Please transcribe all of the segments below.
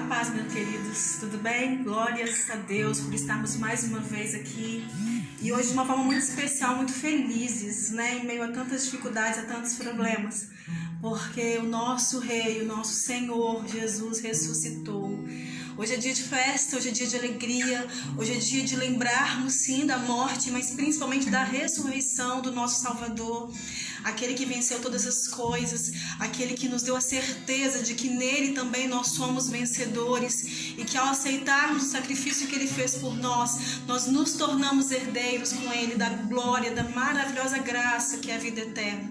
paz, meus queridos, tudo bem? Glórias a Deus por estarmos mais uma vez aqui e hoje de uma forma muito especial, muito felizes, né? Em meio a tantas dificuldades, a tantos problemas, porque o nosso Rei, o nosso Senhor Jesus ressuscitou. Hoje é dia de festa, hoje é dia de alegria, hoje é dia de lembrarmos sim da morte, mas principalmente da ressurreição do nosso Salvador, aquele que venceu todas as coisas, aquele que nos deu a certeza de que nele também nós somos vencedores e que ao aceitarmos o sacrifício que ele fez por nós, nós nos tornamos herdeiros com ele da glória, da maravilhosa graça que é a vida eterna.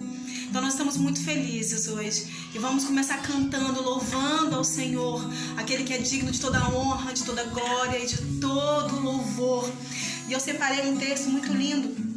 Então nós estamos muito felizes hoje e vamos começar cantando, louvando ao Senhor, aquele que é digno de toda honra, de toda glória e de todo louvor. E eu separei um texto muito lindo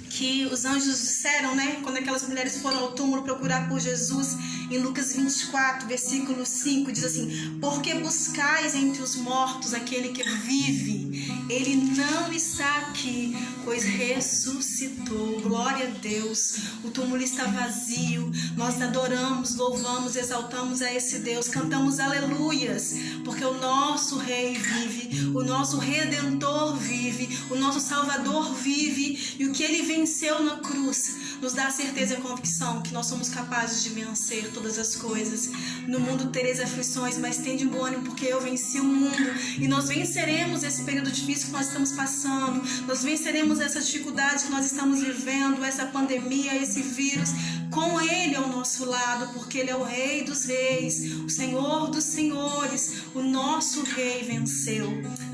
que os anjos disseram, né, quando aquelas mulheres foram ao túmulo procurar por Jesus, em Lucas 24, versículo 5, diz assim: porque buscais entre os mortos aquele que vive, ele não está aqui, pois ressuscitou. Glória a Deus. O túmulo está vazio, nós adoramos, louvamos, exaltamos a esse Deus, cantamos aleluias, porque o nosso Rei vive, o nosso Redentor vive, o nosso Salvador vive, e o que ele venceu na cruz nos dá a certeza e a convicção que nós somos capazes de vencer todas as coisas. No mundo tereis aflições, mas tende bom ânimo, porque eu venci o mundo. E nós venceremos esse período difícil que nós estamos passando, nós venceremos essa dificuldade que nós estamos vivendo, essa pandemia, esse vírus, com ele ao nosso lado, porque ele é o Rei dos Reis, o Senhor dos Senhores, o nosso Rei venceu.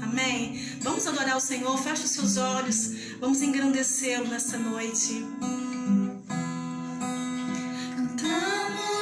Amém? Vamos adorar o Senhor, feche os seus olhos, vamos engrandecê-lo nessa noite. Cantamos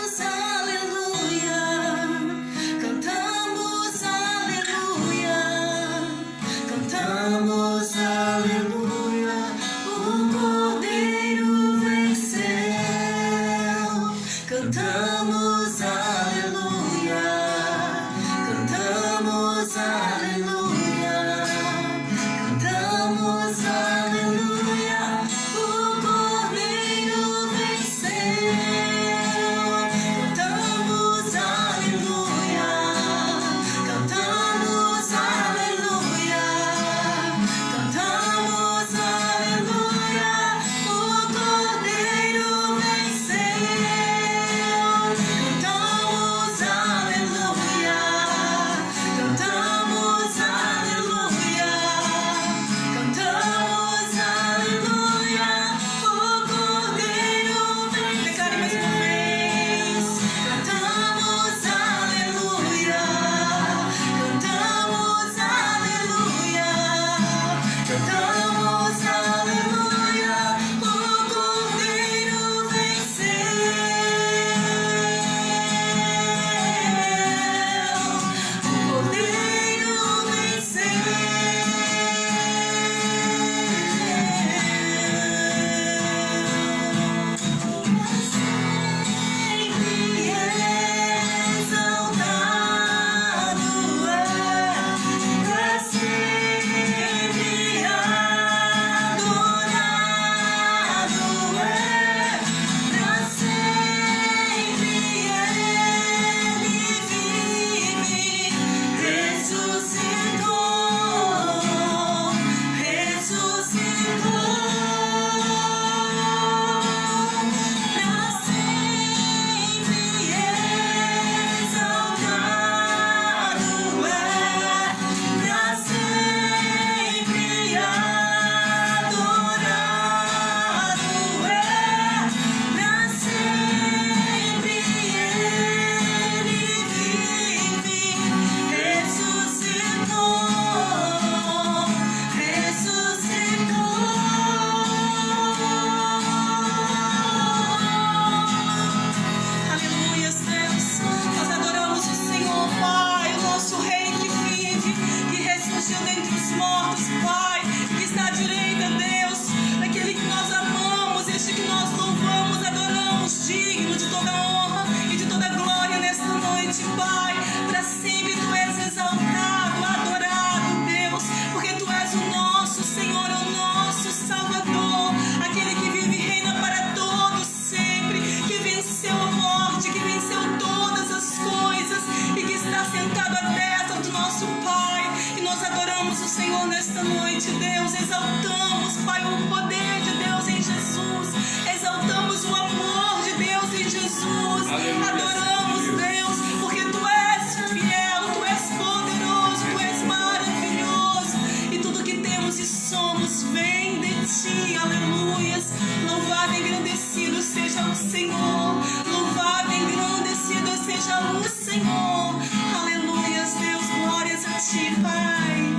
exaltamos, Pai, o poder de Deus em Jesus, exaltamos o amor de Deus em Jesus, adoramos, Deus, porque Tu és fiel, Tu és poderoso, Tu és maravilhoso, e tudo que temos e somos vem de Ti, aleluias. Louvado e engrandecido seja o Senhor, louvado e engrandecido seja o Senhor, aleluias, Deus, glórias a Ti, Pai,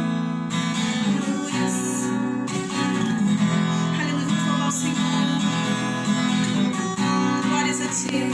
aleluias, aleluia, vamos louvar o Senhor, glórias a Ti,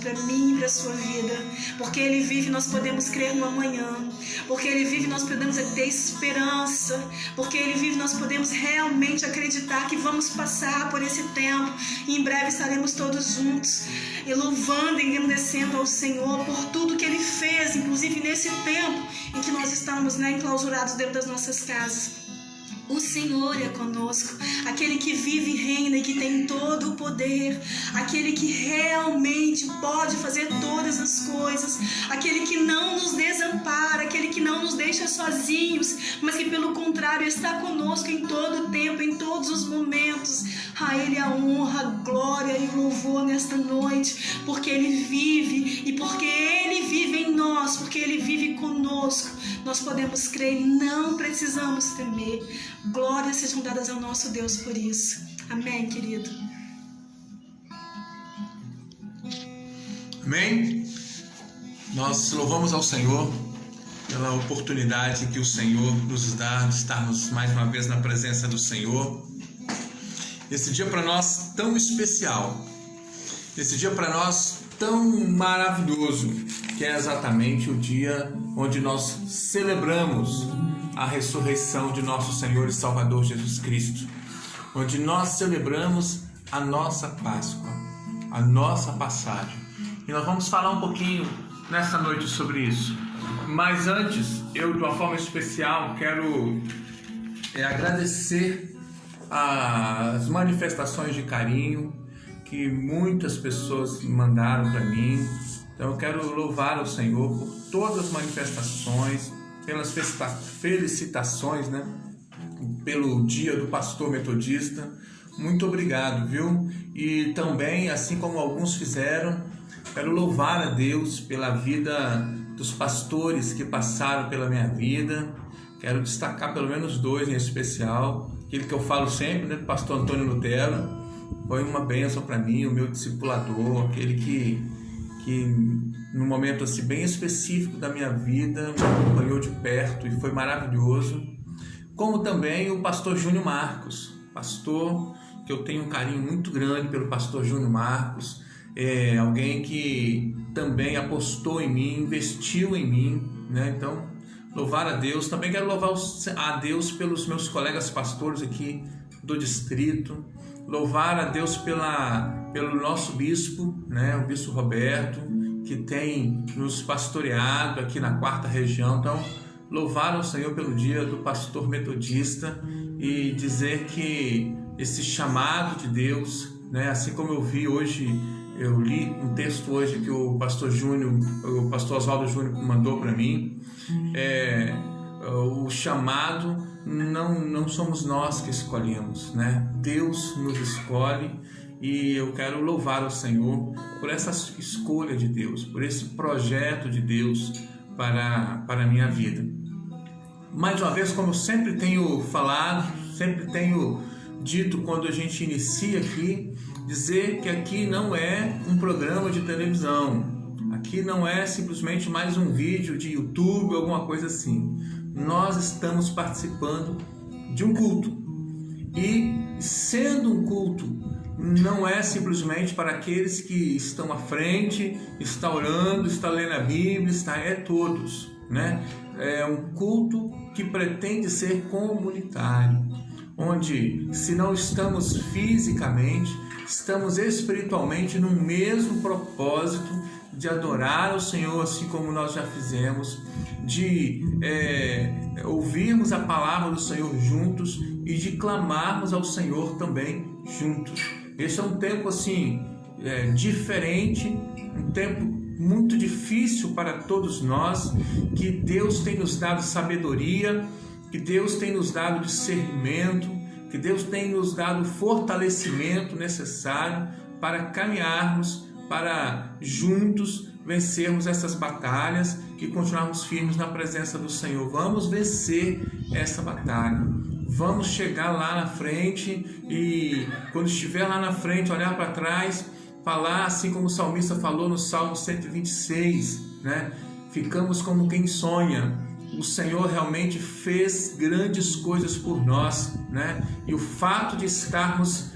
para mim e para a sua vida, porque Ele vive, nós podemos crer no amanhã, porque Ele vive, nós podemos ter esperança, porque Ele vive, nós podemos realmente acreditar que vamos passar por esse tempo e em breve estaremos todos juntos, e louvando e engrandecendo ao Senhor por tudo que Ele fez, inclusive nesse tempo em que nós estamos enclausurados dentro das nossas casas. O Senhor é conosco, aquele que vive e reina e que tem todo o poder, aquele que realmente pode fazer todas as coisas, aquele que não nos desampara, aquele que não nos deixa sozinhos, mas que pelo contrário está conosco em todo o tempo, em todos os momentos. A Ele a honra, a glória e o louvor nesta noite, porque Ele vive e porque Ele vive em nós, porque Ele vive conosco. Nós podemos crer e não precisamos temer. Glórias sejam dadas ao nosso Deus por isso. Amém, querido? Amém? Nós louvamos ao Senhor pela oportunidade que o Senhor nos dá de estarmos mais uma vez na presença do Senhor. Esse dia para nós tão especial, esse dia para nós tão maravilhoso, que é exatamente o dia onde nós celebramos a ressurreição de nosso Senhor e Salvador Jesus Cristo, onde nós celebramos a nossa Páscoa, a nossa passagem. E nós vamos falar um pouquinho nessa noite sobre isso. Mas antes, eu de uma forma especial quero agradecer as manifestações de carinho que muitas pessoas mandaram para mim. Então eu quero louvar ao Senhor por todas as manifestações, pelas felicitações, né? Pelo dia do pastor metodista. Muito obrigado, viu? E também, assim como alguns fizeram, quero louvar a Deus pela vida dos pastores que passaram pela minha vida. Quero destacar pelo menos 2 em especial. Aquele que eu falo sempre, né? Pastor Antônio Lutero, foi uma bênção para mim, o meu discipulador, aquele que num momento assim bem específico da minha vida me acompanhou de perto e foi maravilhoso. Como também o pastor Júnior Marcos, pastor que eu tenho um carinho muito grande pelo pastor Júnior Marcos, alguém que também apostou em mim, investiu em mim, né? Então, louvar a Deus. Também quero louvar a Deus pelos meus colegas pastores aqui do distrito, louvar a Deus pelo nosso bispo, né? O bispo Roberto, que tem nos pastoreado aqui na 4ª região. Então, louvar ao Senhor pelo dia do pastor metodista e dizer que esse chamado de Deus, né? Assim como eu vi hoje, eu li um texto hoje que o pastor Oswaldo Júnior mandou para mim, o chamado não somos nós que escolhemos, né? Deus nos escolhe, e eu quero louvar o Senhor por essa escolha de Deus, por esse projeto de Deus para a minha vida. Mais uma vez, como eu sempre tenho falado, sempre tenho dito quando a gente inicia aqui, dizer que aqui não é um programa de televisão, aqui não é simplesmente mais um vídeo de YouTube, alguma coisa assim. Nós estamos participando de um culto, e sendo um culto, não é simplesmente para aqueles que estão à frente, está orando, está lendo a Bíblia, é todos, né? É um culto que pretende ser comunitário, onde, se não estamos fisicamente, estamos espiritualmente no mesmo propósito de adorar o Senhor, assim como nós já fizemos, de ouvirmos a palavra do Senhor juntos e de clamarmos ao Senhor também juntos. Esse é um tempo assim diferente, um tempo muito difícil para todos nós, que Deus tem nos dado sabedoria, que Deus tem nos dado discernimento, que Deus tem nos dado o fortalecimento necessário para caminharmos, para juntos vencermos essas batalhas e continuarmos firmes na presença do Senhor. Vamos vencer essa batalha. Vamos chegar lá na frente e, quando estiver lá na frente, olhar para trás, falar assim como o salmista falou no Salmo 126, né? Ficamos como quem sonha. O Senhor realmente fez grandes coisas por nós, né? E o fato de estarmos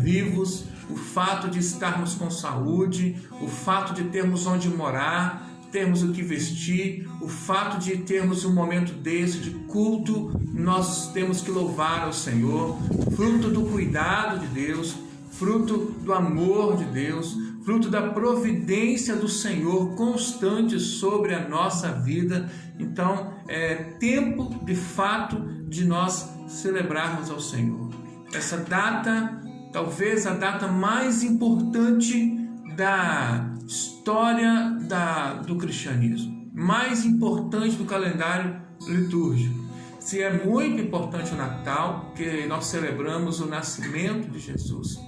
vivos, o fato de estarmos com saúde, o fato de termos onde morar, termos o que vestir, o fato de termos um momento desse de culto, nós temos que louvar ao Senhor, fruto do cuidado de Deus, fruto do amor de Deus, fruto da providência do Senhor constante sobre a nossa vida. Então, é tempo de fato de nós celebrarmos ao Senhor. Essa data, talvez a data mais importante da história do cristianismo, mais importante do calendário litúrgico. Se é muito importante o Natal, porque nós celebramos o nascimento de Jesus.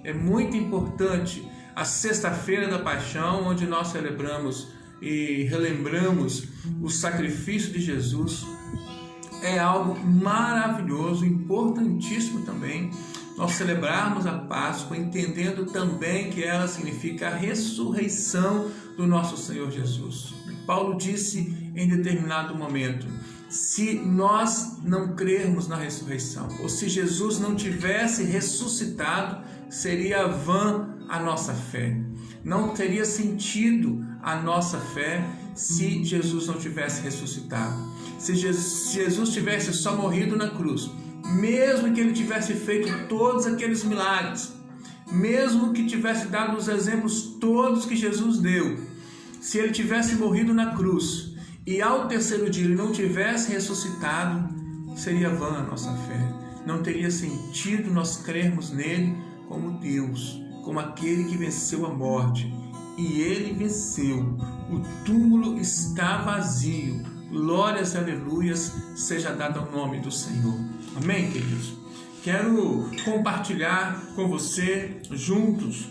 É muito importante a Sexta-feira da Paixão, onde nós celebramos e relembramos o sacrifício de Jesus. É algo maravilhoso, importantíssimo também nós celebrarmos a Páscoa, entendendo também que ela significa a ressurreição do nosso Senhor Jesus. Paulo disse em determinado momento: se nós não crermos na ressurreição, ou se Jesus não tivesse ressuscitado, seria vã a nossa fé. Não teria sentido a nossa fé se Jesus não tivesse ressuscitado. Se Jesus tivesse só morrido na cruz, mesmo que ele tivesse feito todos aqueles milagres, mesmo que tivesse dado os exemplos todos que Jesus deu, se ele tivesse morrido na cruz e ao terceiro dia ele não tivesse ressuscitado, seria vã a nossa fé. Não teria sentido nós crermos nele como Deus, como aquele que venceu a morte. E ele venceu. O túmulo está vazio. Glórias e aleluias seja dado ao nome do Senhor. Amém, queridos? Quero compartilhar com você juntos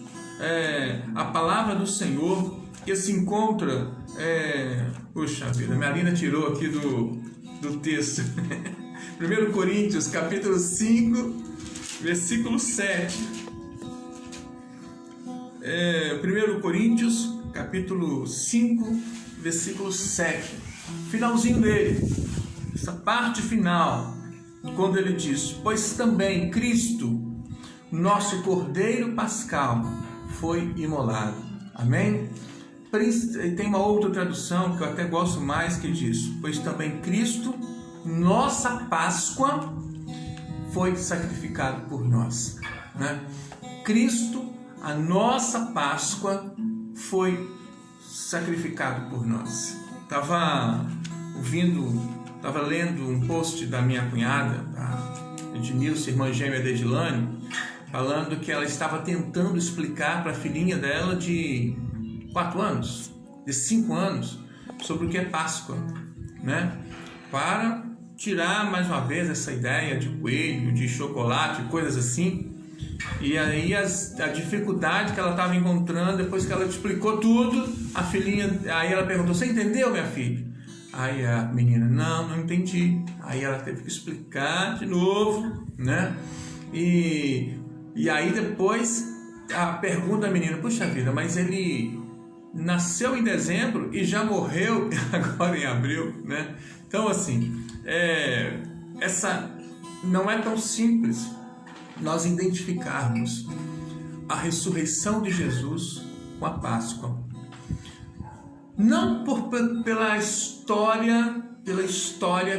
a palavra do Senhor que se encontra. Puxa vida, minha linda tirou aqui do texto. 1 Coríntios, capítulo 5, versículo 7. 1 Coríntios, capítulo 5, versículo 7. Finalzinho dele, essa parte final, quando ele diz: pois também Cristo, nosso Cordeiro Pascal, foi imolado. Amém? Tem uma outra tradução que eu até gosto mais, que diz: pois também Cristo, nossa Páscoa, foi sacrificado por nós, né? Cristo, a nossa Páscoa, foi sacrificado por nós. Estava lendo um post da minha cunhada, a Edmilson, irmã gêmea da Edilane, falando que ela estava tentando explicar para a filhinha dela de 4 anos, de 5 anos, sobre o que é Páscoa, né? Para tirar mais uma vez essa ideia de coelho, de chocolate, coisas assim. E aí a dificuldade que ela estava encontrando, depois que ela explicou tudo, a filhinha, aí ela perguntou: você entendeu, minha filha? Aí a menina: não entendi. Aí ela teve que explicar de novo, né? E aí depois a pergunta da menina: puxa vida, mas ele nasceu em dezembro e já morreu agora em abril, né? Então assim, essa não é tão simples nós identificarmos a ressurreição de Jesus com a Páscoa. Não pela história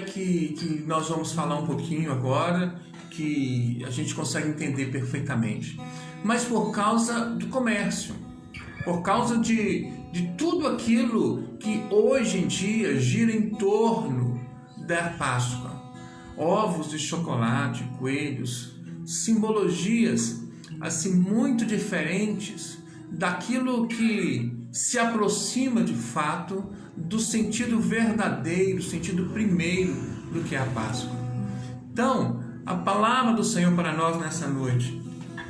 que nós vamos falar um pouquinho agora, que a gente consegue entender perfeitamente, mas por causa do comércio, por causa de tudo aquilo que hoje em dia gira em torno da Páscoa. Ovos de chocolate, coelhos, simbologias assim muito diferentes daquilo que se aproxima de fato do sentido verdadeiro, sentido primeiro do que é a Páscoa. Então, a palavra do Senhor para nós nessa noite,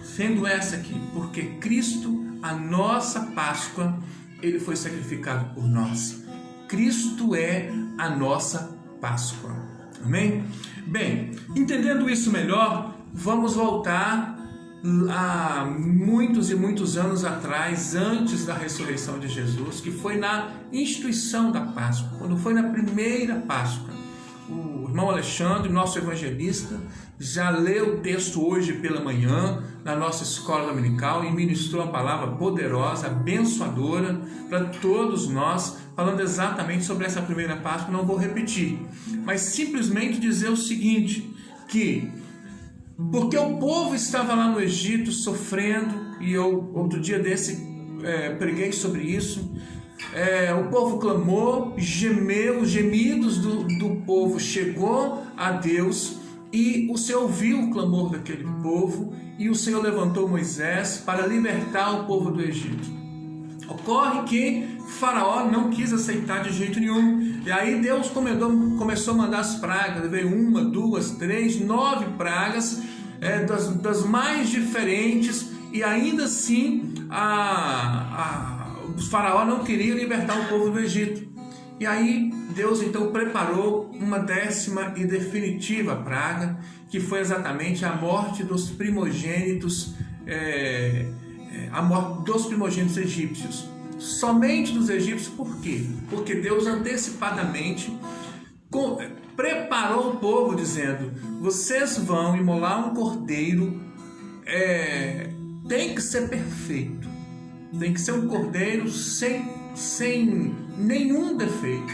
sendo essa aqui: porque Cristo, a nossa Páscoa, ele foi sacrificado por nós. Cristo é a nossa Páscoa. Amém? Bem, entendendo isso melhor, vamos voltar há muitos e muitos anos atrás, antes da ressurreição de Jesus, que foi na instituição da Páscoa, quando foi na primeira Páscoa. O irmão Alexandre, nosso evangelista, já leu o texto hoje pela manhã na nossa escola dominical e ministrou uma palavra poderosa, abençoadora para todos nós, falando exatamente sobre essa primeira Páscoa. Não vou repetir, mas simplesmente dizer o seguinte, que porque o povo estava lá no Egito sofrendo, e eu outro dia desse preguei sobre isso, o povo clamou, gemeu, os gemidos do povo chegou a Deus, e o Senhor ouviu o clamor daquele povo, e o Senhor levantou Moisés para libertar o povo do Egito. Ocorre que Faraó não quis aceitar de jeito nenhum, e aí Deus começou a mandar as pragas. Veio 1, 2, 3, 9 pragas, das mais diferentes, e ainda assim o Faraó não queria libertar o povo do Egito. E aí Deus então preparou uma 10ª e definitiva praga, que foi exatamente a morte dos primogênitos, a morte dos primogênitos egípcios. Somente dos egípcios. Por quê? Porque Deus antecipadamente preparou o povo, dizendo: vocês vão imolar um cordeiro, tem que ser perfeito, tem que ser um cordeiro sem nenhum defeito,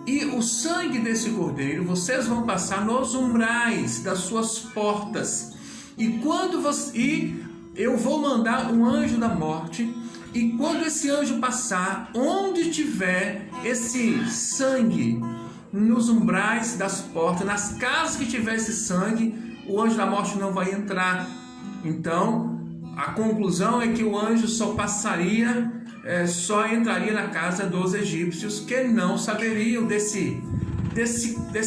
e o sangue desse cordeiro vocês vão passar nos umbrais das suas portas, e eu vou mandar um anjo da morte, E quando esse anjo passar, onde tiver esse sangue, nos umbrais das portas, nas casas que tiver esse sangue, o anjo da morte não vai entrar. Então, a conclusão é que o anjo só entraria na casa dos egípcios, que não saberiam desse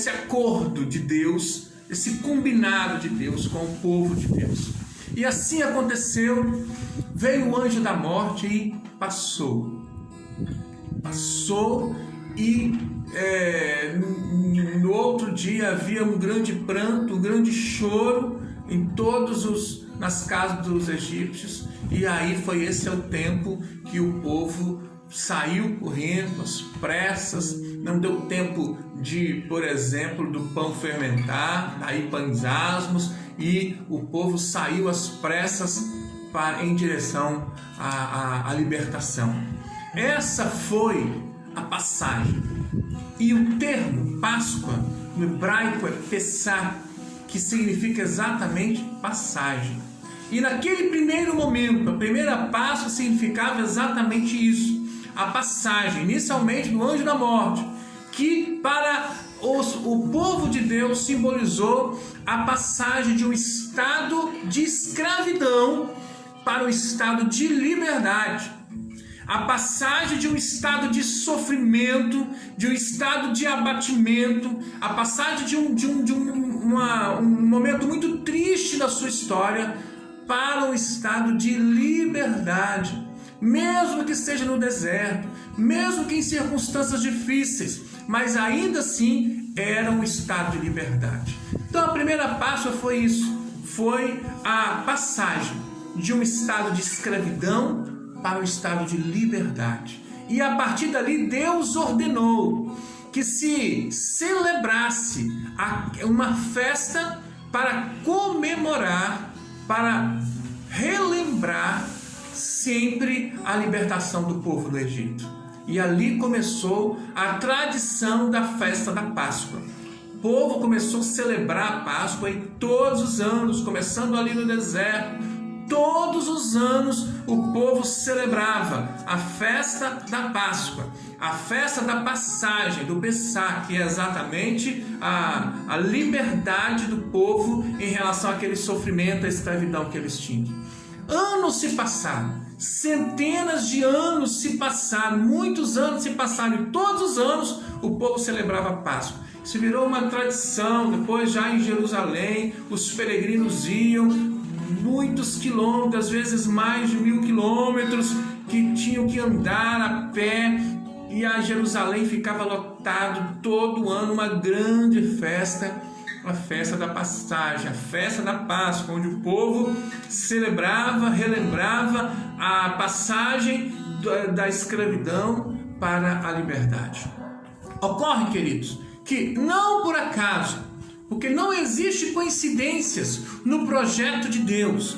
acordo de Deus, esse combinado de Deus com o povo de Deus. E assim aconteceu. Veio o anjo da morte e passou e no outro dia havia um grande pranto, um grande choro nas casas dos egípcios. E aí esse é o tempo que o povo saiu correndo às pressas, não deu tempo de, por exemplo, do pão fermentar, aí pães asmos, e o povo saiu às pressas em direção à libertação. Essa foi a passagem. E o termo Páscoa no hebraico é Pessah, que significa exatamente passagem. E naquele primeiro momento, a primeira Páscoa significava exatamente isso, a passagem, inicialmente do anjo da morte, que para o povo de Deus simbolizou a passagem de um estado de escravidão para um estado de liberdade, a passagem de um estado de sofrimento, de um estado de abatimento, a passagem de um momento muito triste da sua história para um estado de liberdade, mesmo que seja no deserto, mesmo que em circunstâncias difíceis, mas ainda assim era um estado de liberdade. Então a primeira Páscoa foi isso, foi a passagem de um estado de escravidão para um estado de liberdade. E a partir dali Deus ordenou que se celebrasse uma festa para comemorar, para relembrar sempre a libertação do povo do Egito. E ali começou a tradição da festa da Páscoa. O povo começou a celebrar a Páscoa e todos os anos, começando ali no deserto, todos os anos o povo celebrava a festa da Páscoa, a festa da passagem, do Pessah, que é exatamente a liberdade do povo em relação àquele sofrimento, à escravidão que eles tinham. Anos se passaram, centenas de anos se passaram, muitos anos se passaram, e todos os anos o povo celebrava a Páscoa. Isso virou uma tradição. Depois, já em Jerusalém, os peregrinos iam muitos quilômetros, às vezes mais de 1000 quilômetros, que tinham que andar a pé, e a Jerusalém ficava lotado todo ano, uma grande festa, a festa da passagem, a festa da Páscoa, onde o povo celebrava, relembrava a passagem da escravidão para a liberdade. Ocorre, queridos, que não por acaso, porque não existe coincidências no projeto de Deus,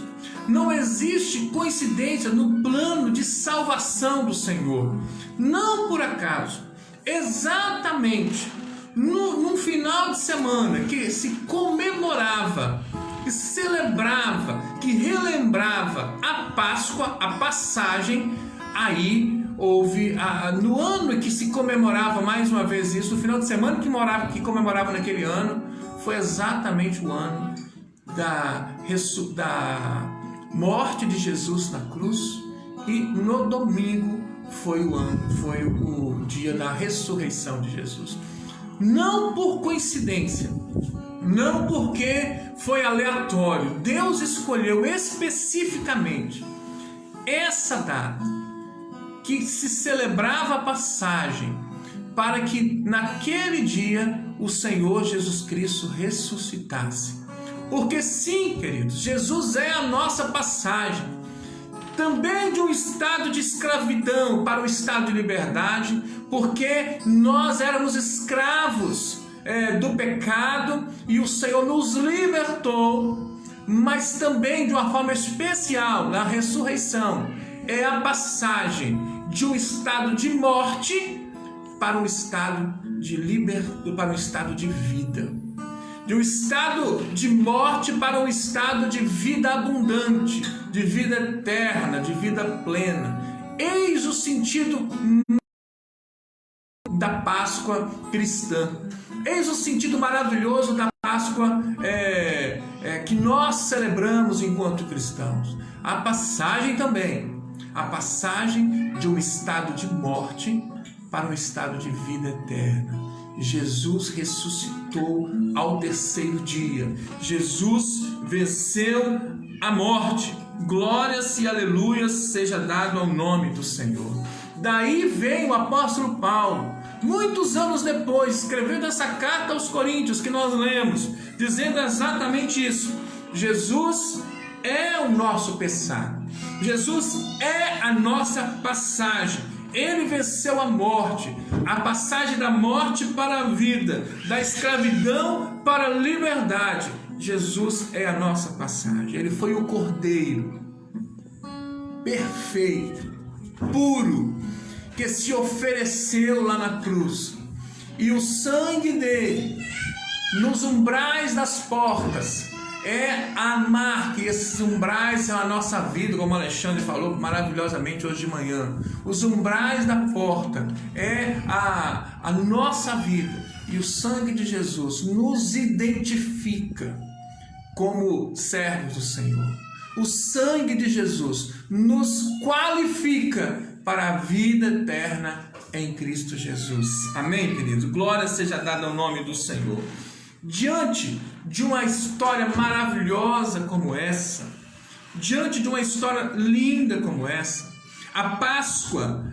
não existe coincidência no plano de salvação do Senhor. Não por acaso, exatamente num final de semana que se comemorava, que celebrava, que relembrava a Páscoa, a passagem, aí houve, no ano em que se comemorava mais uma vez isso, no final de semana que comemorava naquele ano, foi exatamente o ano da morte de Jesus na cruz, e no domingo foi o dia da ressurreição de Jesus. Não por coincidência, não porque foi aleatório, Deus escolheu especificamente essa data que se celebrava a passagem, para que naquele dia o Senhor Jesus Cristo ressuscitasse. Porque sim, queridos, Jesus é a nossa passagem, também de um estado de escravidão para um estado de liberdade, porque nós éramos escravos do pecado e o Senhor nos libertou, mas também de uma forma especial, na ressurreição, é a passagem de um estado de morte para um estado de para um estado de vida, de um estado de morte para um estado de vida abundante, de vida eterna, de vida plena. Eis o sentido da Páscoa cristã. Eis o sentido maravilhoso da Páscoa que nós celebramos enquanto cristãos. A passagem também, a passagem de um estado de morte para um estado de vida eterna. Jesus ressuscitou ao terceiro dia. Jesus venceu a morte. Glórias e aleluias seja dado ao nome do Senhor. Daí vem o apóstolo Paulo, muitos anos depois, escrevendo essa carta aos Coríntios que nós lemos, dizendo exatamente isso. Jesus é o nosso pesar. Jesus é a nossa passagem. Ele venceu a morte, a passagem da morte para a vida, da escravidão para a liberdade. Jesus é a nossa passagem. Ele foi o Cordeiro perfeito, puro, que se ofereceu lá na cruz. E o sangue dele, nos umbrais das portas, é a marca, e esses umbrais são a nossa vida, como o Alexandre falou maravilhosamente hoje de manhã. Os umbrais da porta é a nossa vida, e o sangue de Jesus nos identifica como servos do Senhor. O sangue de Jesus nos qualifica para a vida eterna em Cristo Jesus. Amém, querido? Glória seja dada ao nome do Senhor. Diante de uma história maravilhosa como essa, diante de uma história linda como essa, a Páscoa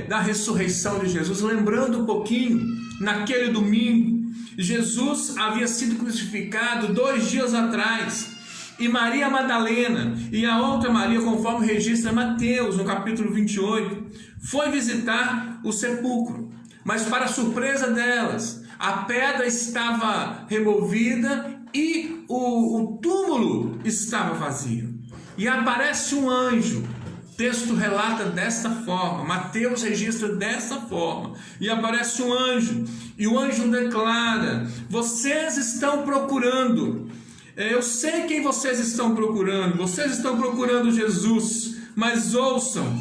da ressurreição de Jesus, lembrando um pouquinho, naquele domingo, Jesus havia sido crucificado 2 dias atrás, e Maria Madalena e a outra Maria, conforme registra Mateus, no capítulo 28, foi visitar o sepulcro, mas para surpresa delas, a pedra estava removida e o túmulo estava vazio. E aparece um anjo. O texto relata desta forma, Mateus registra desta forma. E aparece um anjo. E o anjo declara: vocês estão procurando. Eu sei quem vocês estão procurando. Vocês estão procurando Jesus. Mas ouçam,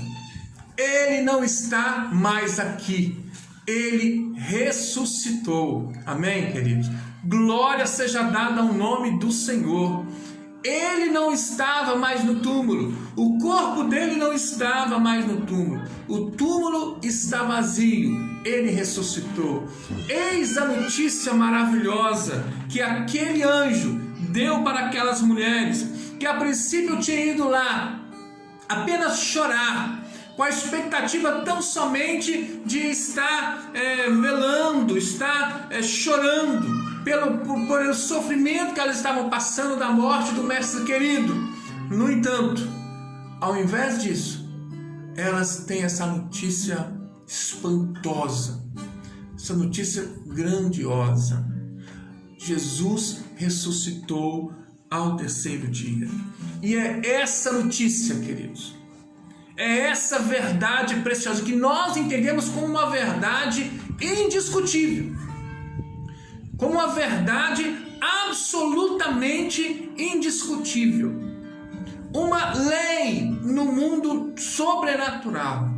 ele não está mais aqui. Ele ressuscitou. Amém, queridos? Glória seja dada ao nome do Senhor. Ele não estava mais no túmulo. O corpo dele não estava mais no túmulo. O túmulo está vazio. Ele ressuscitou. Eis a notícia maravilhosa que aquele anjo deu para aquelas mulheres que a princípio tinham ido lá apenas chorar, com a expectativa tão somente de estar velando, estar chorando pelo sofrimento que elas estavam passando da morte do mestre querido. No entanto, ao invés disso, elas têm essa notícia espantosa, essa notícia grandiosa: Jesus ressuscitou ao terceiro dia. E é essa notícia, queridos, é essa verdade preciosa que nós entendemos como uma verdade indiscutível, como uma verdade absolutamente indiscutível, uma lei no mundo sobrenatural.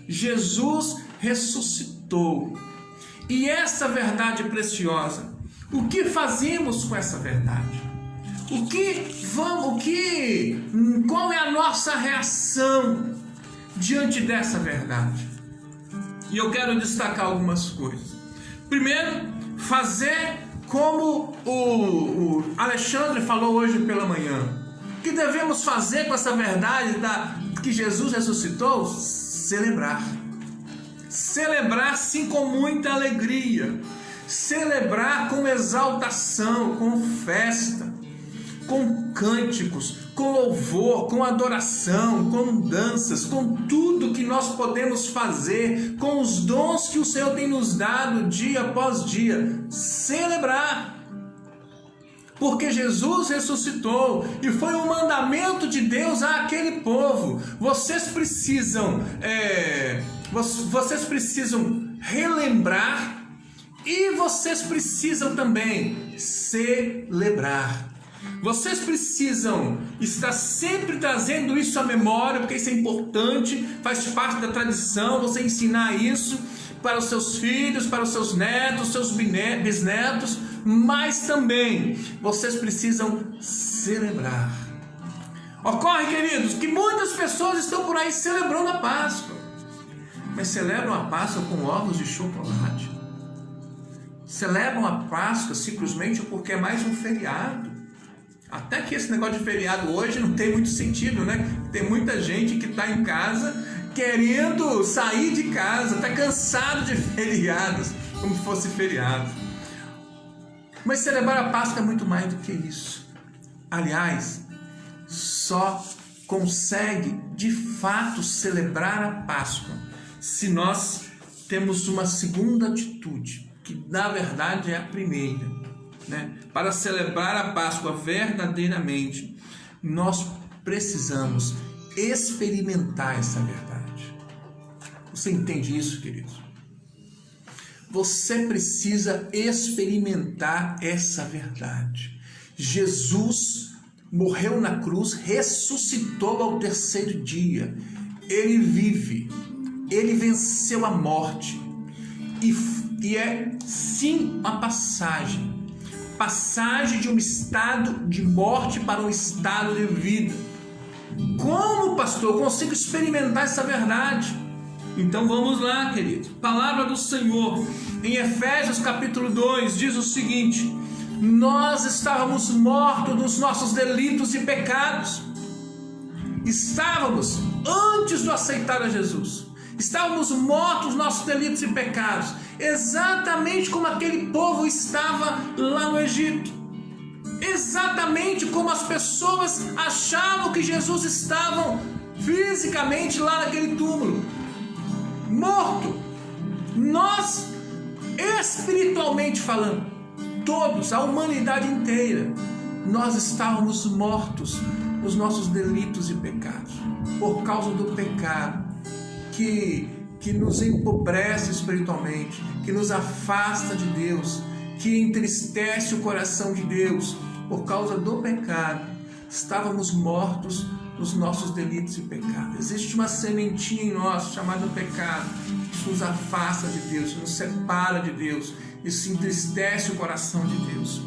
Jesus ressuscitou. E essa verdade preciosa, o que fazemos com essa verdade? Qual é a nossa reação diante dessa verdade? E eu quero destacar algumas coisas. Primeiro, fazer como o Alexandre falou hoje pela manhã. O que devemos fazer com essa verdade que Jesus ressuscitou? Celebrar. Celebrar sim com muita alegria. Celebrar com exaltação, com festa, com cânticos, com louvor, com adoração, com danças, com tudo que nós podemos fazer, com os dons que o Senhor tem nos dado dia após dia. Celebrar, porque Jesus ressuscitou e foi um mandamento de Deus àquele povo. Vocês precisam relembrar, e vocês precisam também celebrar. Vocês precisam estar sempre trazendo isso à memória, porque isso é importante, faz parte da tradição, você ensinar isso para os seus filhos, para os seus netos, seus bisnetos, mas também vocês precisam celebrar. Ocorre, queridos, que muitas pessoas estão por aí celebrando a Páscoa, mas celebram a Páscoa com ovos de chocolate. Celebram a Páscoa simplesmente porque é mais um feriado. Até que esse negócio de feriado hoje não tem muito sentido, né? Tem muita gente que está em casa querendo sair de casa, está cansado de feriados, como se fosse feriado. Mas celebrar a Páscoa é muito mais do que isso. Aliás, só consegue de fato celebrar a Páscoa se nós temos uma segunda atitude, que na verdade é a primeira, né? Para celebrar a Páscoa verdadeiramente, nós precisamos experimentar essa verdade. Você entende isso, queridos? Você precisa experimentar essa verdade. Jesus morreu na cruz, ressuscitou ao terceiro dia. Ele vive, ele venceu a morte e é sim uma passagem de um estado de morte para um estado de vida. Como, pastor, eu consigo experimentar essa verdade? Então vamos lá, querido. Palavra do Senhor em Efésios capítulo 2 diz o seguinte: nós estávamos mortos nos nossos delitos e pecados. Estávamos antes de aceitar a Jesus. Estávamos mortos nos nossos delitos e pecados, exatamente como aquele povo estava lá no Egito, exatamente como as pessoas achavam que Jesus estava fisicamente lá naquele túmulo, morto. Nós, espiritualmente falando, todos, a humanidade inteira, nós estávamos mortos nos nossos delitos e pecados, por causa do pecado que nos empobrece espiritualmente, que nos afasta de Deus, que entristece o coração de Deus. Por causa do pecado, estávamos mortos nos nossos delitos e pecados. Existe uma sementinha em nós chamada pecado, que nos afasta de Deus, que nos separa de Deus, isso entristece o coração de Deus.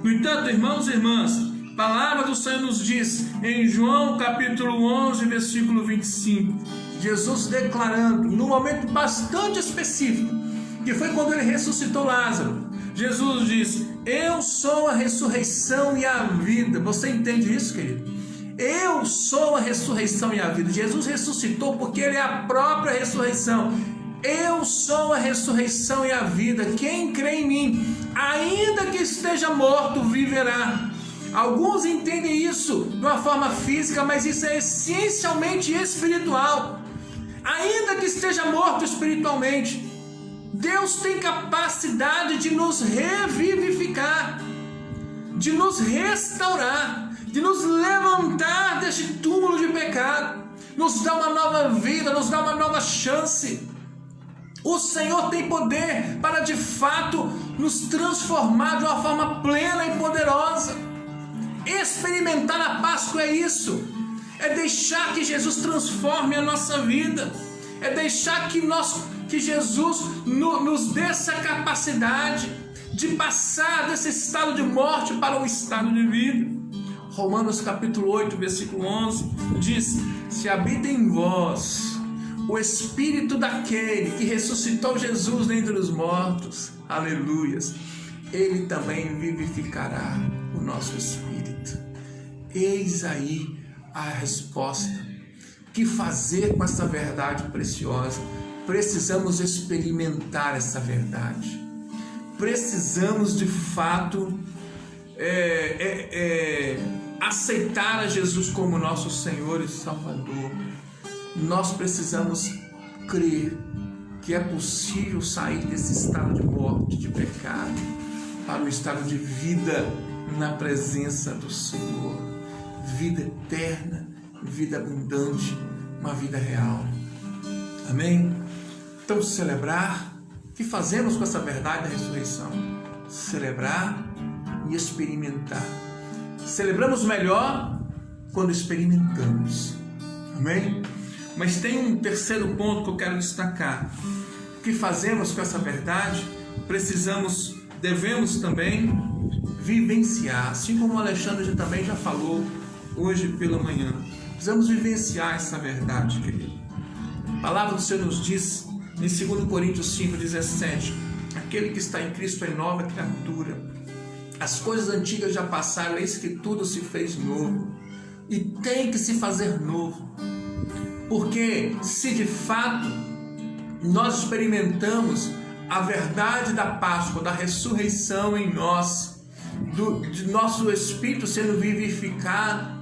No entanto, irmãos e irmãs, a palavra do Senhor nos diz em João capítulo 11, versículo 25, Jesus declarando, num momento bastante específico, que foi quando ele ressuscitou Lázaro. Jesus diz: eu sou a ressurreição e a vida. Você entende isso, querido? Eu sou a ressurreição e a vida. Jesus ressuscitou porque ele é a própria ressurreição. Eu sou a ressurreição e a vida. Quem crê em mim, ainda que esteja morto, viverá. Alguns entendem isso de uma forma física, mas isso é essencialmente espiritual. Ainda que esteja morto espiritualmente, Deus tem capacidade de nos revivificar, de nos restaurar, de nos levantar deste túmulo de pecado, nos dar uma nova vida, nos dar uma nova chance. O Senhor tem poder para de fato nos transformar de uma forma plena e poderosa. Experimentar a Páscoa é isso, é deixar que Jesus transforme a nossa vida, é deixar que Jesus nos dê essa capacidade de passar desse estado de morte para um estado de vida. Romanos capítulo 8, versículo 11 diz: se habita em vós o Espírito daquele que ressuscitou Jesus dentre os mortos, aleluias, ele também vivificará o nosso espírito. Eis aí a resposta. Que fazer com essa verdade preciosa? Precisamos experimentar essa verdade. Precisamos de fato aceitar a Jesus como nosso Senhor e Salvador. Nós precisamos crer que é possível sair desse estado de morte, de pecado, para um estado de vida na presença do Senhor. Vida eterna, vida abundante, uma vida real. Amém? Então, celebrar. O que fazemos com essa verdade da ressurreição? Celebrar e experimentar. Celebramos melhor quando experimentamos. Amém? Mas tem um terceiro ponto que eu quero destacar. O que fazemos com essa verdade? Devemos também vivenciar. Assim como o Alexandre também já falou hoje pela manhã. Precisamos vivenciar essa verdade, querido. A palavra do Senhor nos diz em 2 Coríntios 5,17: aquele que está em Cristo é nova criatura. As coisas antigas já passaram, eis que tudo se fez novo. E tem que se fazer novo. Porque se de fato nós experimentamos a verdade da Páscoa, da ressurreição em nós, de nosso espírito sendo vivificado,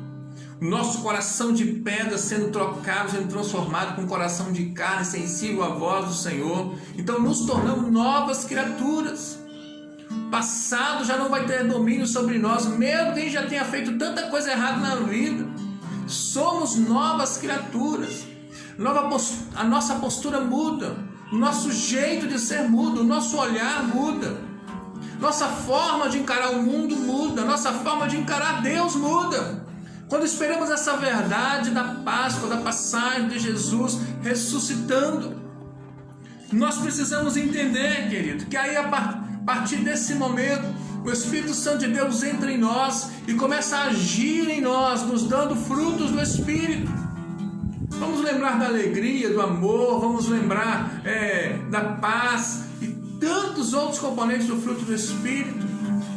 nosso coração de pedra sendo trocado, sendo transformado com um coração de carne, sensível à voz do Senhor, então nos tornamos novas criaturas. O passado já não vai ter domínio sobre nós, mesmo que a gente já tenha feito tanta coisa errada na vida. Somos novas criaturas. A nossa postura muda, o nosso jeito de ser muda, o nosso olhar muda, nossa forma de encarar o mundo muda, nossa forma de encarar Deus muda. Quando esperamos essa verdade da Páscoa, da passagem de Jesus ressuscitando, nós precisamos entender, querido, que aí a partir desse momento o Espírito Santo de Deus entra em nós e começa a agir em nós, nos dando frutos do Espírito. Vamos lembrar da alegria, do amor, vamos lembrar da paz e tantos outros componentes do fruto do Espírito.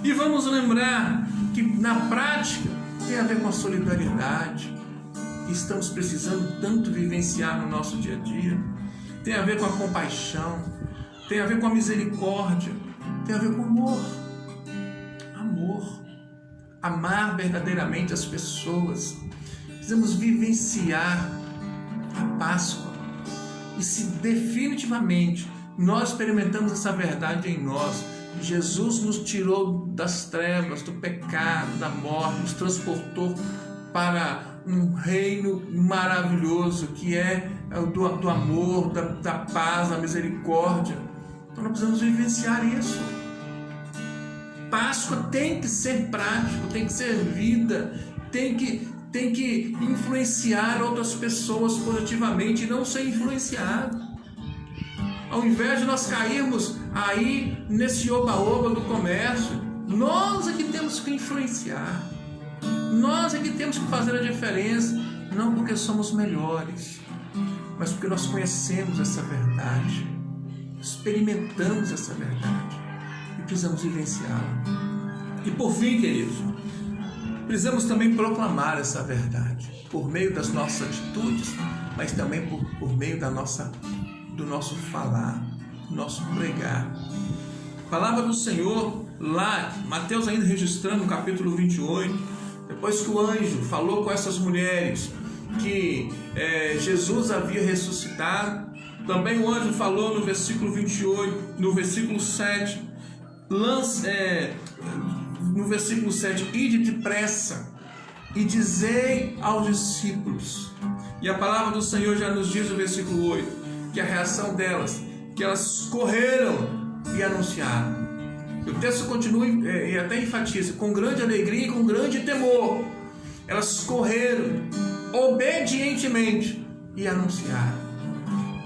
E vamos lembrar que na prática tem a ver com a solidariedade, que estamos precisando tanto vivenciar no nosso dia a dia. Tem a ver com a compaixão, tem a ver com a misericórdia, tem a ver com amor. Amor. Amar verdadeiramente as pessoas. Precisamos vivenciar a Páscoa. E se definitivamente nós experimentamos essa verdade em nós, Jesus nos tirou das trevas, do pecado, da morte, nos transportou para um reino maravilhoso que é do amor, da paz, da misericórdia. Então nós precisamos vivenciar isso. Páscoa tem que ser prático, tem que ser vida, tem que influenciar outras pessoas positivamente e não ser influenciado. Ao invés de nós cairmos aí nesse oba-oba do comércio, nós é que temos que influenciar. Nós é que temos que fazer a diferença, não porque somos melhores, mas porque nós conhecemos essa verdade, experimentamos essa verdade e precisamos vivenciá-la. E por fim, queridos, precisamos também proclamar essa verdade por meio das nossas atitudes, mas também por meio do nosso falar, do nosso pregar. A palavra do Senhor, lá, Mateus ainda registrando no capítulo 28, depois que o anjo falou com essas mulheres que Jesus havia ressuscitado, também o anjo falou no versículo 28, no versículo 7, no versículo 7, ide depressa e dizei aos discípulos. E a palavra do Senhor já nos diz no versículo 8, que a reação delas, que elas correram e anunciaram. O texto continua e até enfatiza, com grande alegria e com grande temor. Elas correram obedientemente e anunciaram.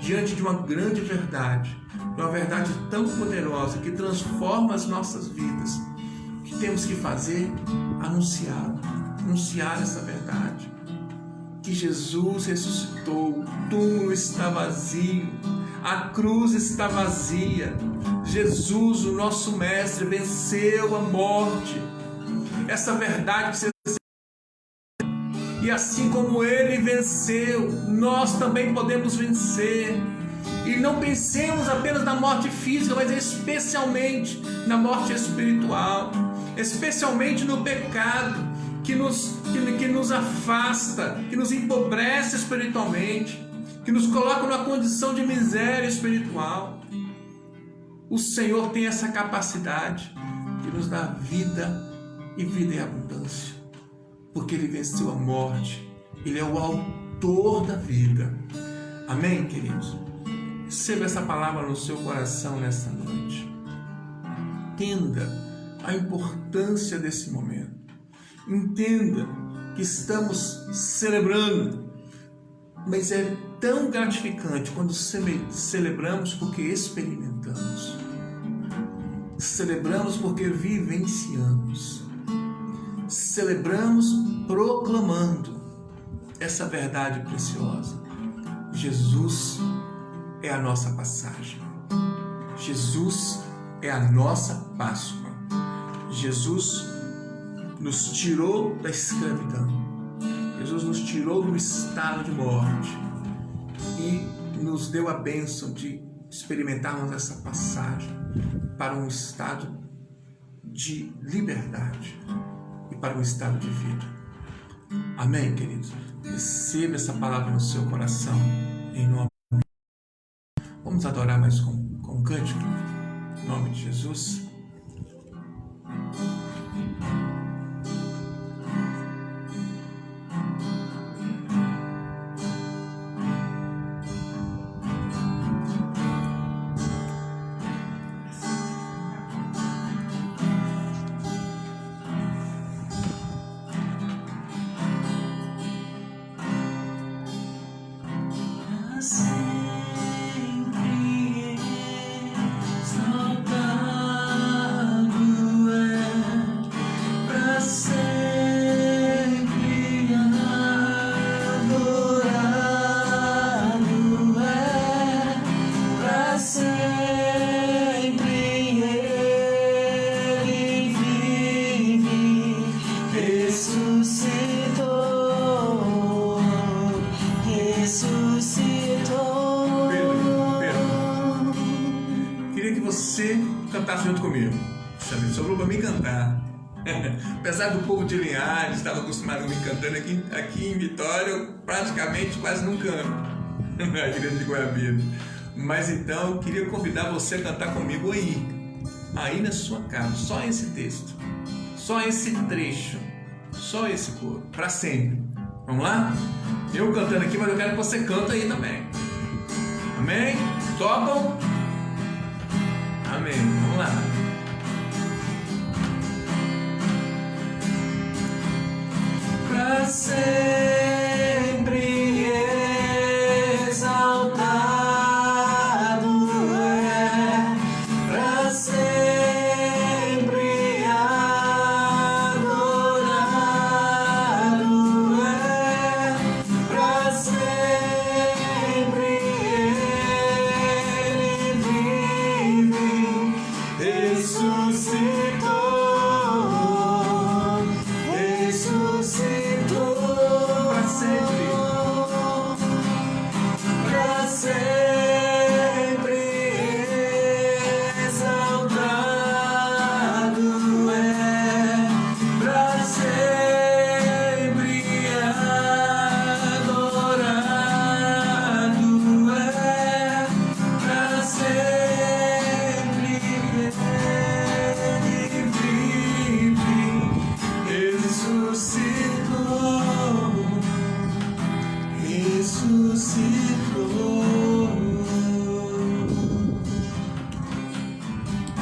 Diante de uma grande verdade, de uma verdade tão poderosa que transforma as nossas vidas, o que temos que fazer? Anunciar essa verdade. Que Jesus ressuscitou, o túmulo está vazio, a cruz está vazia. Jesus, o nosso mestre, venceu a morte. Essa verdade precisa ser. E assim como ele venceu, nós também podemos vencer. E não pensemos apenas na morte física, mas especialmente na morte espiritual, especialmente no pecado que nos afasta, que nos empobrece espiritualmente, que nos coloca numa condição de miséria espiritual. O Senhor tem essa capacidade de nos dar vida e vida em abundância, porque Ele venceu a morte, Ele é o autor da vida. Amém, queridos? Receba essa palavra no seu coração nessa noite. Entenda a importância desse momento. entenda que estamos celebrando, mas é tão gratificante quando celebramos porque experimentamos. Celebramos porque vivenciamos. Celebramos proclamando essa verdade preciosa. Jesus é a nossa passagem. Jesus é a nossa Páscoa. Jesus nos tirou da escravidão. Jesus nos tirou do estado de morte e nos deu a bênção de experimentarmos essa passagem para um estado de liberdade e para um estado de vida. Amém, queridos? Receba essa palavra no seu coração, em nome de Jesus. Vamos adorar mais com um cântico, em nome de Jesus. Cantar junto comigo. Sobrou para mim cantar. Apesar do povo de Linhares estava acostumado a me cantando aqui em Vitória, eu praticamente quase não canto na igreja de Guarabira. Mas então eu queria convidar você a cantar comigo aí na sua casa, só esse texto, só esse trecho, só esse coro, para sempre. Vamos lá? Eu cantando aqui, mas eu quero que você canta aí também. Amém? Topam? Amém. Vamos lá. Pra sempre exaltado é, pra sempre adorado é, pra sempre ele vive, ressuscitou.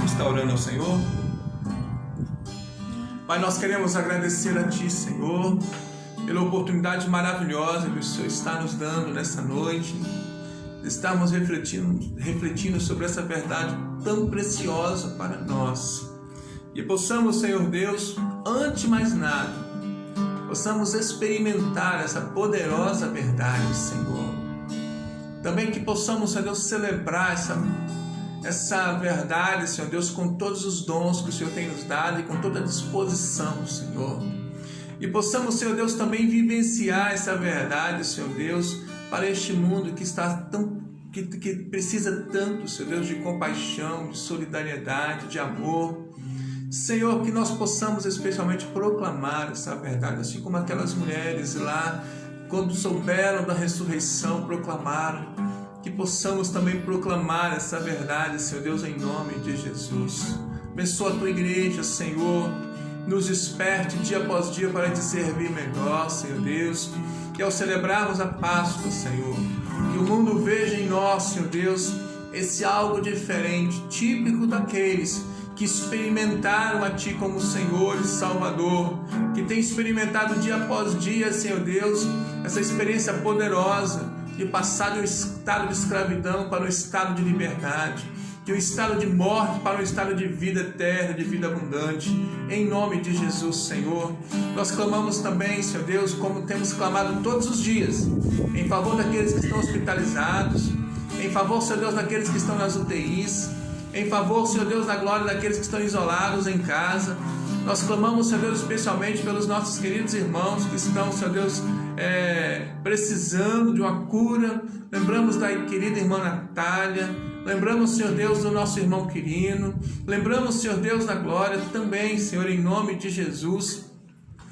Está orando ao Senhor? Pai, nós queremos agradecer a Ti, Senhor, pela oportunidade maravilhosa que o Senhor está nos dando nessa noite. Estamos refletindo sobre essa verdade tão preciosa para nós. E possamos, Senhor Deus, antes de mais nada, possamos experimentar essa poderosa verdade, Senhor. Também que possamos, Senhor Deus, celebrar essa verdade, Senhor Deus, com todos os dons que o Senhor tem nos dado e com toda a disposição, Senhor. E possamos, Senhor Deus, também vivenciar essa verdade, Senhor Deus, para este mundo que está que precisa tanto, Senhor Deus, de compaixão, de solidariedade, de amor. Senhor, que nós possamos especialmente proclamar essa verdade, assim como aquelas mulheres lá, quando souberam da ressurreição, proclamaram. Que possamos também proclamar essa verdade, Senhor Deus, em nome de Jesus. Abençoa a Tua igreja, Senhor. Nos desperte dia após dia para Te servir melhor, Senhor Deus. Que ao celebrarmos a Páscoa, Senhor, que o mundo veja em nós, Senhor Deus, esse algo diferente, típico daqueles que experimentaram a Ti como Senhor e Salvador, que têm experimentado dia após dia, Senhor Deus, essa experiência poderosa de passar de um estado de escravidão para um estado de liberdade, de um estado de morte para um estado de vida eterna, de vida abundante, em nome de Jesus, Senhor. Nós clamamos também, Senhor Deus, como temos clamado todos os dias, em favor daqueles que estão hospitalizados, em favor, Senhor Deus, daqueles que estão nas UTIs, em favor, Senhor Deus, da glória daqueles que estão isolados em casa. Nós clamamos, Senhor Deus, especialmente pelos nossos queridos irmãos que estão, Senhor Deus, precisando de uma cura. Lembramos da querida irmã Natália, lembramos, Senhor Deus, do nosso irmão Quirino, lembramos, Senhor Deus, da glória também, Senhor, em nome de Jesus,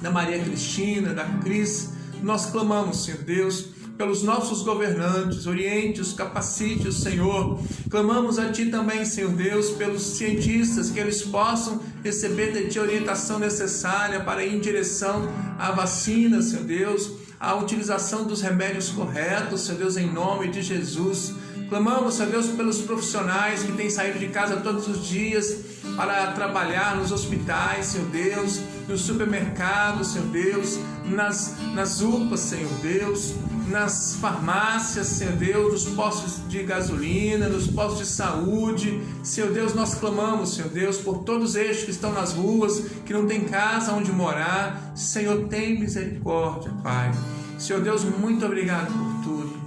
da Maria Cristina, da Cris. Nós clamamos, Senhor Deus, pelos nossos governantes, oriente-os, capacite-os, Senhor. Clamamos a Ti também, Senhor Deus, pelos cientistas, que eles possam receber de Ti a orientação necessária para ir em direção à vacina, Senhor Deus, à utilização dos remédios corretos, Senhor Deus, em nome de Jesus. Clamamos, Senhor Deus, pelos profissionais que têm saído de casa todos os dias para trabalhar nos hospitais, Senhor Deus, nos supermercados, Senhor Deus, nas UPAs, Senhor Deus, nas farmácias, Senhor Deus, nos postos de gasolina, nos postos de saúde. Senhor Deus, nós clamamos, Senhor Deus, por todos estes que estão nas ruas, que não têm casa onde morar. Senhor, tem misericórdia, Pai. Senhor Deus, muito obrigado por tudo.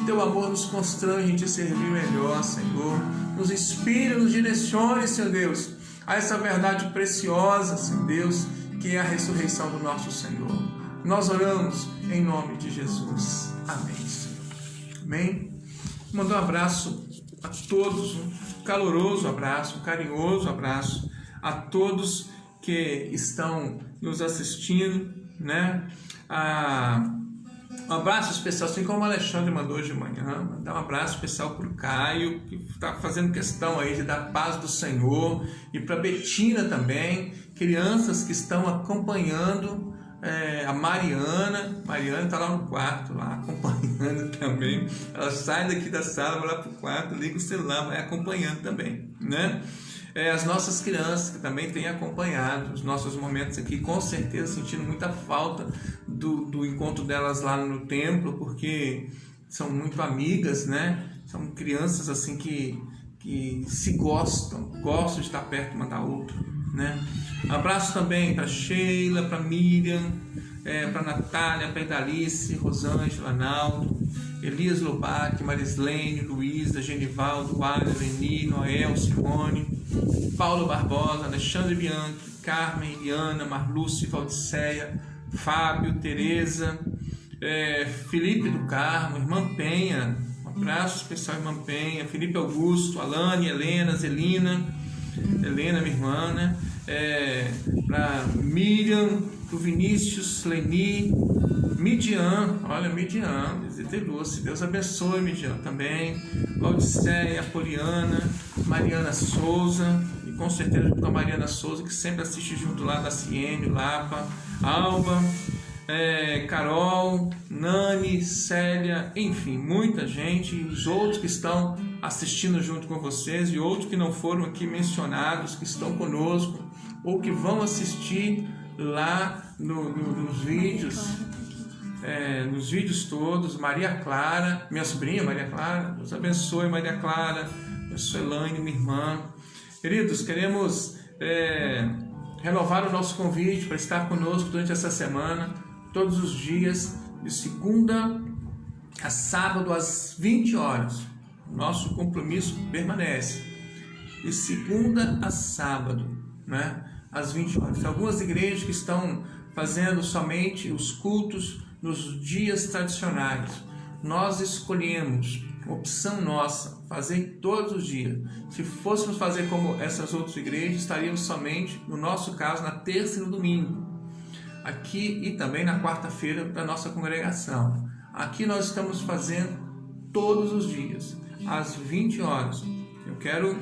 Teu amor nos constrange em Te servir melhor, Senhor. Nos inspira, nos direcione, Senhor Deus, a essa verdade preciosa, Senhor Deus, que é a ressurreição do nosso Senhor. Nós oramos em nome de Jesus. Amém, Senhor. Amém. Mandar um abraço a todos, um caloroso abraço, um carinhoso abraço a todos que estão nos assistindo, né? Um abraço especial, assim como o Alexandre mandou hoje de manhã, mandar um abraço especial para o Caio, que está fazendo questão aí de dar paz do Senhor, e para a Betina também, crianças que estão acompanhando a Mariana está lá no quarto, lá acompanhando também. Ela sai daqui da sala, vai lá para o quarto, liga o celular, vai acompanhando também, né? As nossas crianças que também têm acompanhado os nossos momentos aqui, com certeza sentindo muita falta do encontro delas lá no templo, porque são muito amigas, né? São crianças assim que se gostam de estar perto uma da outra, né? Abraço também para Sheila, para Miriam, para Natália, para Idalice, Rosângela, Naldo, Elias Lobac, Marislene, Luísa, Genivaldo, Wália, Leni, Noel, Simone, Paulo Barbosa, Alexandre Bianchi, Carmen, Eliana, Marluce, Valdiceia, Fábio, Tereza, Felipe do Carmo, Irmã Penha, um abraço especial, Irmã Penha, Felipe Augusto, Alane, Helena, Zelina, Helena, minha irmã, né? Para Miriam, para o Vinícius, Leni, Midian, olha, Midian, visita Lúcia, Deus abençoe Midian também, Valdiceia, Poliana, Mariana Souza, e com certeza com a Mariana Souza, que sempre assiste junto lá da Ciene, Lapa, Alba, Carol, Nani, Célia, enfim, muita gente, e os outros que estão assistindo junto com vocês e outros que não foram aqui mencionados, que estão conosco ou que vão assistir lá nos vídeos, nos vídeos todos. Maria Clara, minha sobrinha Maria Clara, Deus abençoe Maria Clara, abençoe Elaine, minha irmã. Queridos, queremos renovar o nosso convite para estar conosco durante essa semana, todos os dias, de segunda a sábado às 20 horas. Nosso compromisso permanece de segunda a sábado, né, às 20 horas. Tem algumas igrejas que estão fazendo somente os cultos nos dias tradicionais. Nós escolhemos, opção nossa, fazer todos os dias. Se fôssemos fazer como essas outras igrejas, estaríamos somente, no nosso caso, na terça e no domingo. Aqui e também na quarta-feira da nossa congregação. Aqui nós estamos fazendo todos os dias, às 20 horas. Eu quero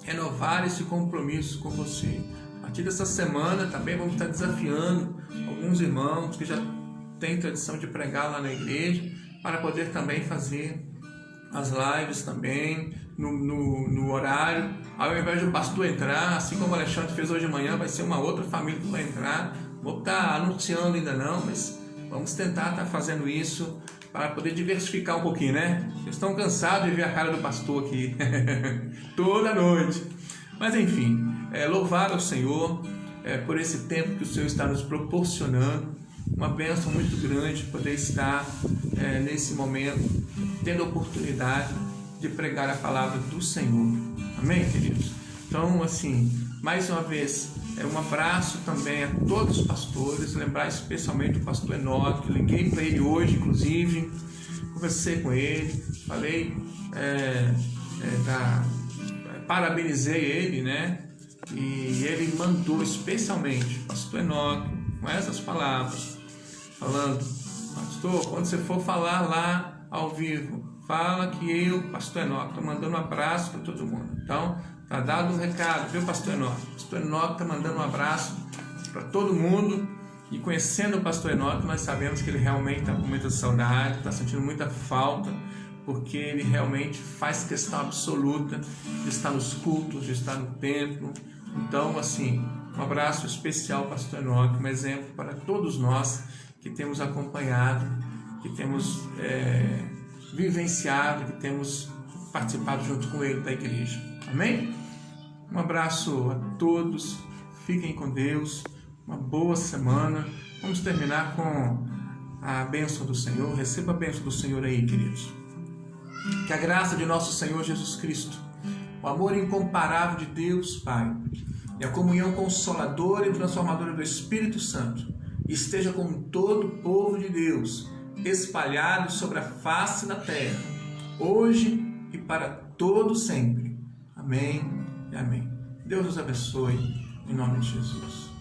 renovar esse compromisso com você. A partir dessa semana também vamos estar desafiando alguns irmãos que já têm tradição de pregar lá na igreja, para poder também fazer as lives também, no horário. Ao invés do pastor entrar, assim como o Alexandre fez hoje de manhã, vai ser uma outra família que vai entrar. Vou estar anunciando ainda não, mas vamos tentar estar fazendo isso para poder diversificar um pouquinho, né? Vocês estão cansados de ver a cara do pastor aqui toda noite. Mas enfim, louvar ao Senhor por esse tempo que o Senhor está nos proporcionando. Uma bênção muito grande poder estar nesse momento, tendo a oportunidade de pregar a palavra do Senhor. Amém, queridos? Então, assim, mais uma vez, um abraço também a todos os pastores, lembrar especialmente o pastor Enoque. Liguei para ele hoje, inclusive, conversei com ele, falei, parabenizei ele, né? E ele mandou especialmente, pastor Enoque, com essas palavras, falando: pastor, quando você for falar lá ao vivo, fala que eu, pastor Enoque, estou mandando um abraço para todo mundo. Então, tá dado um recado, viu, pastor Enoque? Pastor Enoque está mandando um abraço para todo mundo. E conhecendo o pastor Enoque, nós sabemos que ele realmente está com muita saudade, está sentindo muita falta, porque ele realmente faz questão absoluta de estar nos cultos, de estar no templo. Então, assim, um abraço especial, pastor Enoque, um exemplo para todos nós que temos acompanhado, que temos vivenciado, que temos participado junto com ele da igreja. Amém? Um abraço a todos, fiquem com Deus, uma boa semana. Vamos terminar com a bênção do Senhor. Receba a bênção do Senhor aí, queridos. Que a graça de nosso Senhor Jesus Cristo, o amor incomparável de Deus Pai e a comunhão consoladora e transformadora do Espírito Santo esteja com todo o povo de Deus, espalhado sobre a face da terra, hoje e para todo sempre. Amém e amém. Deus nos abençoe, em nome de Jesus.